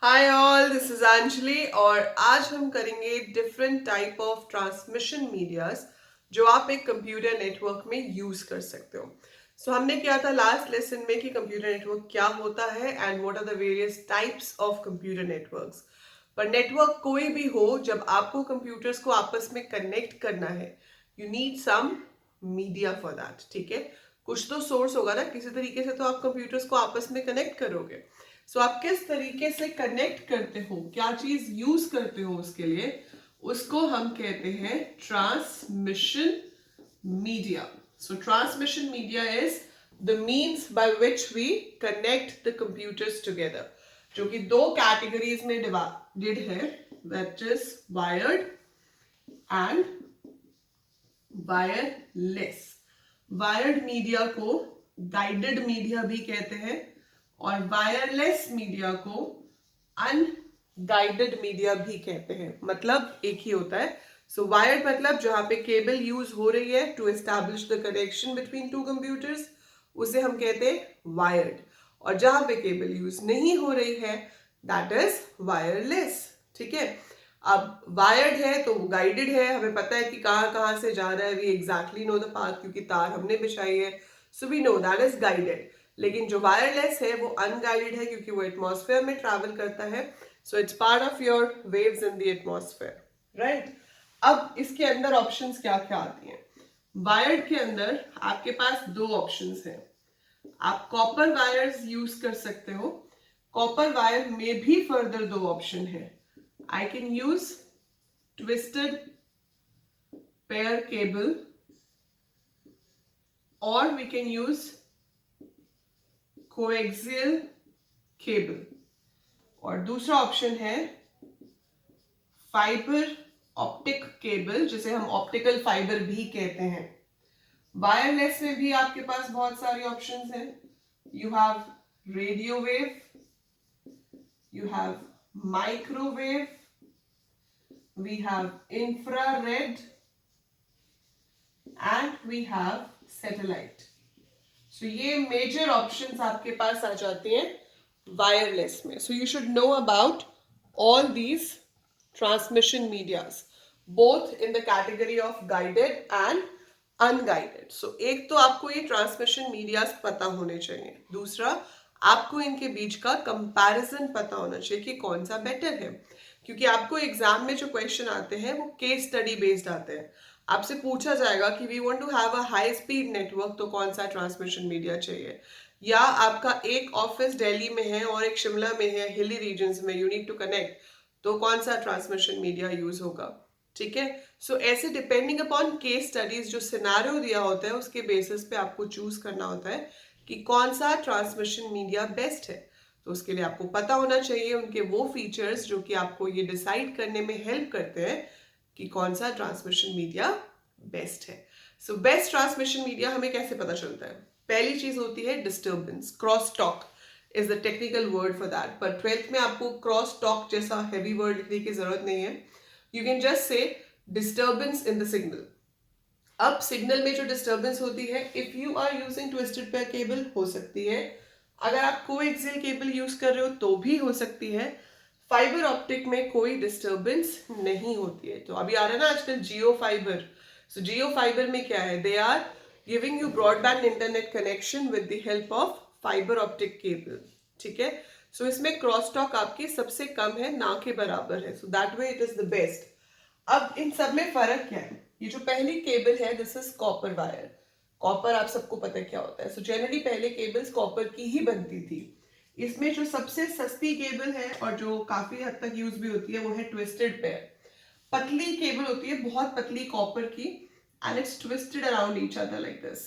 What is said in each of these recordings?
Hi all, this is Anjali और आज हम करेंगे different type of transmission medias जो आप एक कंप्यूटर नेटवर्क में यूज कर सकते हो। हमने किया था लास्ट लेसन में कि कंप्यूटर नेटवर्क क्या होता है and what are the various types of computer networks. पर नेटवर्क कोई भी हो, जब आपको कंप्यूटर्स को आपस में कनेक्ट करना है, you need some media for that. ठीक है, कुछ तो सोर्स होगा ना, किसी तरीके से तो आप कंप्यूटर्स को आपस में कनेक्ट करोगे। आप किस तरीके से कनेक्ट करते हो, क्या चीज यूज करते हो उसके लिए, उसको हम कहते हैं transmission media. Transmission media is the means by which we connect the computers together, जो कि दो कैटेगरीज में डिवाइडेड है, that is wired and wireless. Wired media को गाइडेड मीडिया भी कहते हैं और वायरलेस मीडिया को अनगाइडेड मीडिया भी कहते हैं। मतलब एक ही होता है। वायर्ड मतलब जहां पे केबल यूज हो रही है to establish the connection between two computers, उसे हम कहते हैं वायर्ड। और जहां पे केबल यूज नहीं हो रही है, दैट इज वायरलेस। ठीक है, अब वायर्ड है तो गाइडेड है, हमें पता है कि कहां कहां से जा रहा है, we exactly know the path क्योंकि तार हमने बिछाई है, so we know that is guided. लेकिन जो वायरलेस है वो अनगाइडेड है क्योंकि वो एटमॉस्फेयर में ट्रैवल करता है। It's part of your waves in the atmosphere, right. अब इसके अंदर ऑप्शंस क्या क्या आती हैं। वायर्ड के अंदर आपके पास दो ऑप्शंस हैं। आप कॉपर वायर्स यूज कर सकते हो। कॉपर वायर में भी फर्दर दो ऑप्शन है। I can use twisted pair cable और we can use coaxial cable. और दूसरा ऑप्शन है फाइबर ऑप्टिक केबल, जिसे हम ऑप्टिकल फाइबर भी कहते हैं। वायरलेस में भी आपके पास बहुत सारे ऑप्शंस हैं। You have radio wave, you have microwave, we have infrared and we have satellite. ये मेजर ऑप्शंस आपके पास आ जाते हैं वायरलेस में। You should know about all these transmission medias both in the category of guided and unguided. एक तो आपको ये ट्रांसमिशन मीडियाज पता होने चाहिए, दूसरा आपको इनके बीच का कंपैरिजन पता होना चाहिए कि कौन सा बेटर है। क्योंकि आपको एग्जाम में जो क्वेश्चन आते हैं वो केस स्टडी बेस्ड आते हैं। आपसे पूछा जाएगा कि we want to have a high speed network, तो कौन सा ट्रांसमिशन मीडिया चाहिए। या आपका एक ऑफिस दिल्ली में है और एक शिमला में है, हिली रीजन्स में, यू नीड टू कनेक्ट, तो कौन सा ट्रांसमिशन मीडिया यूज होगा। ठीक है, ऐसे डिपेंडिंग अपॉन केस स्टडीज जो सिनारियो दिया होता है उसके बेसिस पे आपको चूज करना होता है कि कौन सा ट्रांसमिशन मीडिया बेस्ट है। तो उसके लिए आपको पता होना चाहिए उनके वो फीचर्स जो कि आपको ये डिसाइड करने में हेल्प करते हैं कि कौन सा ट्रांसमिशन मीडिया बेस्ट है। बेस्ट ट्रांसमिशन मीडिया हमें कैसे पता चलता है। पहली चीज होती है disturbance. Cross talk is the technical word for that, पर 12th में आपको क्रॉस टॉक जैसा हैवी वर्ड लिखने की जरूरत नहीं है। You can just say disturbance in the signal. अब सिग्नल में जो डिस्टर्बेंस होती है, if you are using twisted pair cable हो सकती है, अगर आप कोएक्सियल केबल यूज कर रहे हो तो भी हो सकती है। फाइबर ऑप्टिक में कोई डिस्टर्बेंस नहीं होती है। तो अभी आ रहा है ना आजकल जियो फाइबर। जियो फाइबर में क्या है, they are giving you broadband internet connection with the help of fibre optic cable. ठीक है, इसमें क्रॉस टॉक आपकी सबसे कम है, ना के बराबर है। That way it is the best. अब इन सब में फर्क क्या है। ये जो पहली केबल है, this is copper wire. Copper आप सबको पता है क्या होता है। जनरली पहले केबल्स कॉपर की ही बनती थी। इसमें जो सबसे सस्ती केबल है और जो काफी हद तक यूज भी होती है वो है ट्विस्टेड पेयर। पतली केबल होती है, बहुत पतली कॉपर की, and it's twisted around each other like this.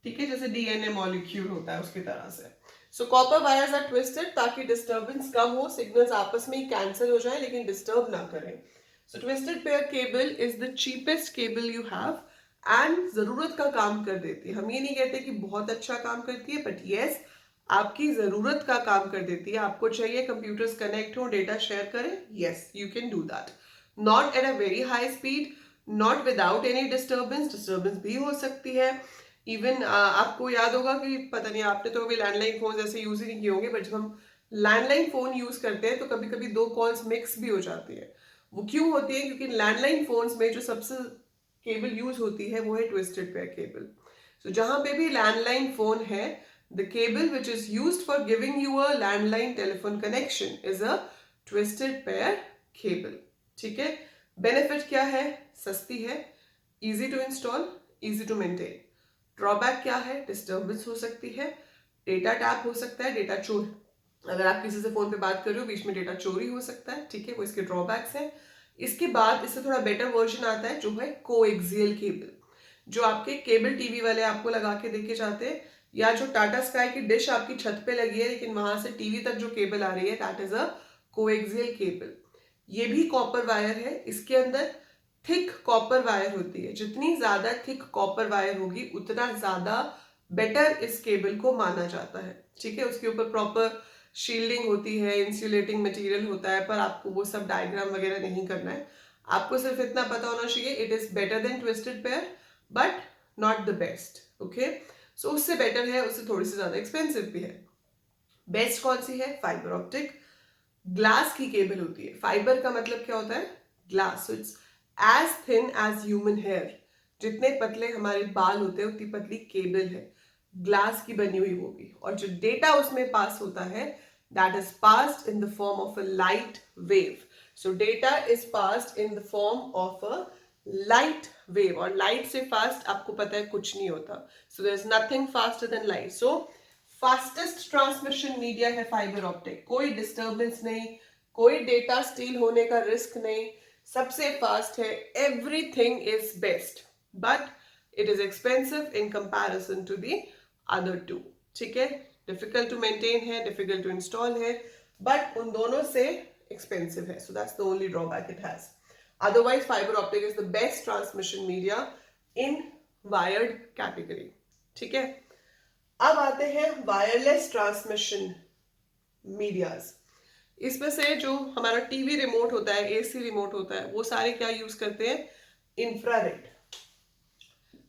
ठीक है, जैसे डीएनए मॉलिक्यूल होता है उसकी तरह से। कॉपर वायर्स आर ट्विस्टेड ताकि डिस्टर्बेंस कम हो, सिग्नल्स आपस में ही कैंसिल हो जाए लेकिन डिस्टर्ब ना करें। Twisted pair cable is the cheapest cable you have and जरूरत का काम कर देती है। हम ये नहीं कहते कि बहुत अच्छा काम करती है, बट येस आपकी जरूरत का काम कर देती है। आपको चाहिए कंप्यूटर्स कनेक्ट हो, डेटा शेयर करें, yes you can do that. Not at a very high speed, not without any disturbance. Disturbance भी हो सकती है। इवन आपको याद होगा कि पता नहीं आपने तो अभी लैंडलाइन फोन ऐसे यूज ही नहीं किए होंगे, बट जब हम लैंडलाइन फोन यूज करते हैं तो कभी कभी दो कॉल्स मिक्स भी हो जाती है। वो क्यों होती है? क्योंकि लैंडलाइन फोन्स में जो सबसे केबल यूज होती है वो है ट्विस्टेड पेयर केबल। सो जहां पे भी लैंडलाइन फोन है, the cable which is used for giving you a landline telephone connection is a twisted pair cable. ठीक है। बेनिफिट क्या है? सस्ती है, easy to install, easy to maintain. Drawback क्या है? डिस्टर्बेंस हो सकती है, डेटा टैप हो सकता है, डेटा चोरी, अगर आप किसी से फोन पे बात कर रहे हो बीच में डेटा चोरी हो सकता है। ठीक है, वो इसके ड्रॉबैक्स हैं। इसके बाद इससे थोड़ा बेटर वर्जन आता है जो है कोएक्सियल केबल, जो आपके केबल टीवी वाले आपको लगा के देके जाते हैं, या जो टाटा स्काई की डिश आपकी छत पे लगी है लेकिन वहां से टीवी तक जो केबल आ रही है, that is a coaxial cable. ये भी कॉपर वायर है। इसके अंदर थिक कॉपर वायर होती है। जितनी ज्यादा थिक कॉपर वायर होगी उतना ज्यादा बेटर इस केबल को माना जाता है। ठीक है, उसके ऊपर प्रॉपर शील्डिंग होती है, इंसुलेटिंग मटेरियल होता है, पर आपको वो सब डायग्राम वगैरह नहीं करना है। आपको सिर्फ इतना पता होना चाहिए, it is better than twisted pair but not the best. Okay, so उससे बेटर है, उससे थोड़ी सी ज्यादा एक्सपेंसिव भी है। बेस्ट कौन सी है? फाइबर ऑप्टिक ग्लास की केबल होती है। फाइबर का मतलब क्या होता है? Glass. So it's as thin as human hair. जितने पतले हमारे बाल होते हैं उतनी पतली केबल है, ग्लास की बनी हुई होगी। और जो डेटा उसमें पास होता है, that is passed in the form of a light wave. So data is passed in the form of a light wave, और लाइट से फास्ट आपको पता है कुछ नहीं होता। So there is nothing faster than light. So fastest transmission media है fibre optic. कोई डिस्टर्बेंस नहीं, कोई डेटा स्टील होने का रिस्क नहीं, सबसे फास्ट है, everything is best, but it is expensive in comparison to the other two. ठीक है, डिफिकल्ट टू मेंटेन है, डिफिकल्ट टू इंस्टॉल है, बट उन दोनों से एक्सपेंसिव है। So that's the only drawback it has. Otherwise fibre optic is the best transmission media in wired category. ठीक है, अब आते हैं वायरलेस ट्रांसमिशन मीडियाज। इसमें से जो हमारा टीवी रिमोट होता है, एसी रिमोट होता है, वो सारे क्या यूज करते हैं? इंफ्रारेड।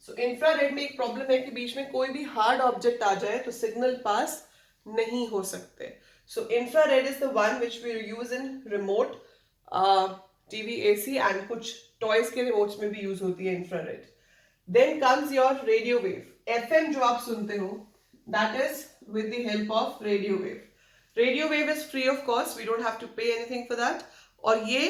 सो इंफ्रारेड में एक प्रॉब्लम है कि बीच में कोई भी हार्ड ऑब्जेक्ट आ जाए तो सिग्नल पास नहीं हो सकते। So infrared is the one which we use in remote TV, AC and कुछ टॉयज के रिमोट्स में भी यूज होती है infrared. Then comes your radio wave. FM जो आप सुनते हो, that is with the help of radio wave. Radio wave is free of cost, we don't have to pay anything for that. और ये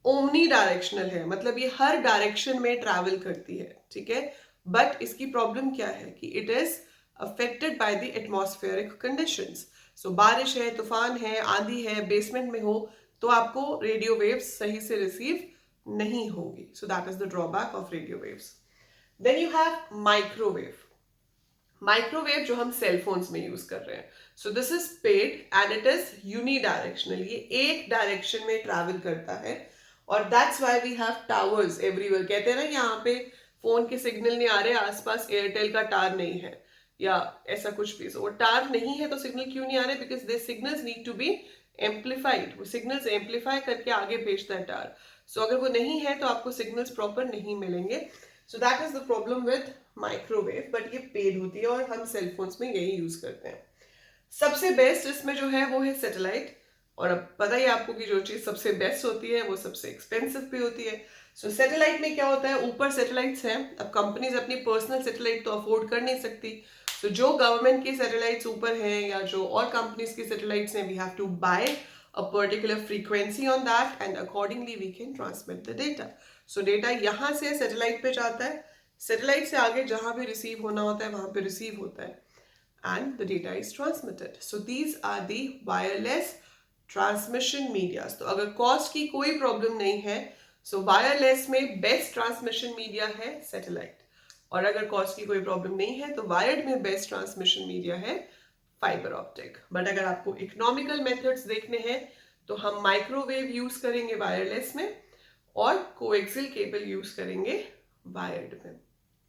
ओमनी डायरेक्शनल है, मतलब ये हर direction में ट्रैवल करती है। ठीक है, बट इसकी प्रॉब्लम क्या है कि it is affected by the atmospheric conditions. So बारिश है, तूफान है, आंधी है, बेसमेंट में हो तो आपको रेडियो वेव्स सही से रिसीव नहीं होगी। So that is the drawback of radio waves. Then you have microwave. Microwave जो हम सेल फोन्स में यूज कर रहे हैं, so this is paid and it is unidirectional. ये एक डायरेक्शन में ट्रैवल करता है, और that's why we have towers everywhere. कहते हैं ना यहाँ पे फोन के सिग्नल नहीं आ रहे, आसपास एयरटेल का टावर नहीं है या ऐसा कुछ भी। सो वो टावर नहीं है तो सिग्नल क्यों नहीं आ रहे? Because the signals need to be amplified. वो सिग्नल्स एम्पलीफाई करके आगे भेजता है टावर। सो अगर वो नहीं है तो आपको सिग्नल्स प्रॉपर नहीं मिलेंगे। सो that is the problem with microwave, but ये पेड होती है और हम सेल फोन्स में यही यूज करते हैं। सबसे बेस्ट इसमें जो है वो है सैटेलाइट। और अब पता ही आपको कि जो चीज सबसे बेस्ट होती है वो सबसे एक्सपेंसिव भी होती है। सो सैटेलाइट में क्या होता है? ऊपर सैटेलाइट्स हैं, अब कंपनीज अपनी पर्सनल सैटेलाइट तो अफोर्ड कर नहीं सकती। तो जो गवर्नमेंट की सैटेलाइट्स ऊपर हैं या जो और कंपनीज की सैटेलाइट्स हैं, we have to buy a particular frequency on that and accordingly we can transmit the data. सो डेटा यहाँ से सैटेलाइट पे जाता है, सैटेलाइट से आगे जहां भी रिसीव होना होता है वहां पे रिसीव होता है, and the data is transmitted. So these are the wireless transmission medias. तो अगर कॉस्ट की कोई प्रॉब्लम नहीं है, सो वायरलेस में बेस्ट ट्रांसमिशन मीडिया है सैटेलाइट, और अगर कॉस्ट की कोई प्रॉब्लम नहीं है तो वायर्ड में बेस्ट ट्रांसमिशन मीडिया है फाइबर ऑप्टिक। बट अगर आपको इकोनॉमिकल मेथड्स देखने हैं तो हम माइक्रोवेव यूज करेंगे वायरलेस में और कोएक्सियल केबल यूज करेंगे वायर्ड में।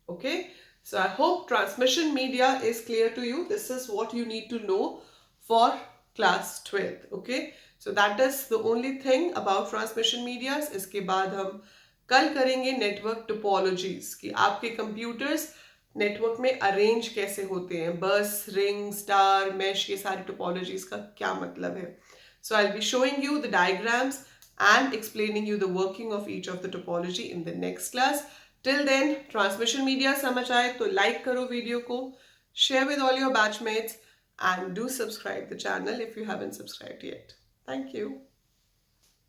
Okay, so I hope transmission media is clear to you. This is what you need to know for class 12th. Okay, so that is the only thing about transmission medias. इसके बाद हम कल करेंगे network topologies कि आपके computers network में arrange कैसे होते हैं, बस, रिंग, स्टार, मैश, ये सारी टोपोलॉजीज का क्या मतलब है. So I'll be showing you the diagrams and explaining you the working of each of the topology in the next class. Till then, transmission media समझ आए तो like करो वीडियो को, share with all your batchmates and do subscribe the channel if you haven't subscribed yet. Thank you.